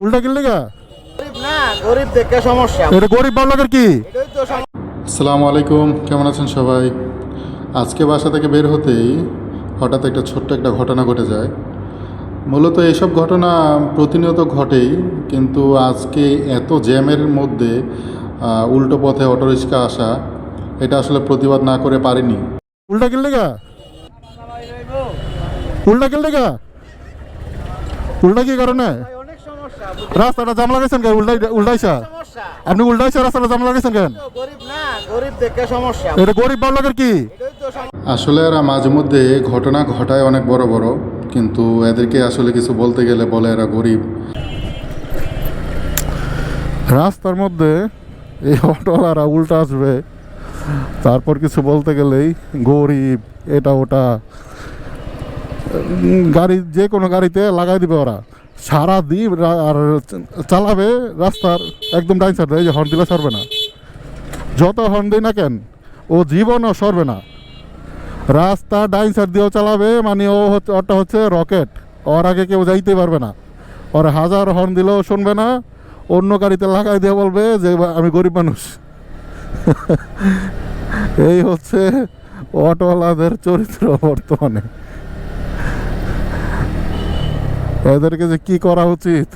উল্টা কিনলে গা গরিব না, গরিব দেখে সমস্যা। এটা গরিব বাংলাদেশের কি? এটাই তো সমস্যা। আসসালামু আলাইকুম, কেমন আছেন সবাই? আজকে বাসা থেকে বের হতেই হঠাৎ একটা ছোট্ট একটা ঘটনা ঘটে যায়। মূলত এইসব ঘটনা প্রতিনিয়ত ঘটেই, কিন্তু আজকে এত জ্যামের মধ্যে উল্টো পথে অটোরিক্সা আসা, এটা আসলে প্রতিবাদ না করে পারিনি। উল্টা কিনলে গা উল্টা কিনলে গা উল্টা কি কারণে ভাই, অনেক সমস্যা। রাস্তাটা জাম লাগাইছেন কেন? উল্টাইছা সমস্যা। আপনি উল্টাইছা রাস্তাটা জাম লাগাইছেন কেন? তো গরিব না, গরিব দেখে সমস্যা। এটা গরিব বাংলাদেশের কি? এটাই তো সমস্যা। আসলে এরা মাঝে মধ্যে ঘটনা ঘটায় অনেক বড় বড়, কিন্তু এদেরকে আসলে কিছু বলতে গেলে বলে এরা গরিব। রাস্তার মধ্যে এই অটোওয়ালারা উল্টা আসবে, তারপর কিছু বলতে গেলেই গরিব এটা ওটা। গাড়ি যে কোনো গাড়িতে লাগাই দিবে ওরা, সারা দিন আর চালাবে রাস্তার একদম ডাইন সাইডে। এই যে হর্ন দিলে সরবে না, যত হর্ন দিই না কেন ও জীবনও সরবে না। রাস্তা ডাইন সাইড দিয়েও চালাবে, মানে ওটা হচ্ছে রকেট। ওর আগে কেউ যাইতে পারবে না। ওর হাজার হর্ন দিলেও শুনবে না। অন্য গাড়িতে লাগাই দিয়ে বলবে যে আমি গরিব মানুষ। এই হচ্ছে অটোওয়ালাদের চরিত্র বর্তমানে। এদেরকে যে কি করা উচিত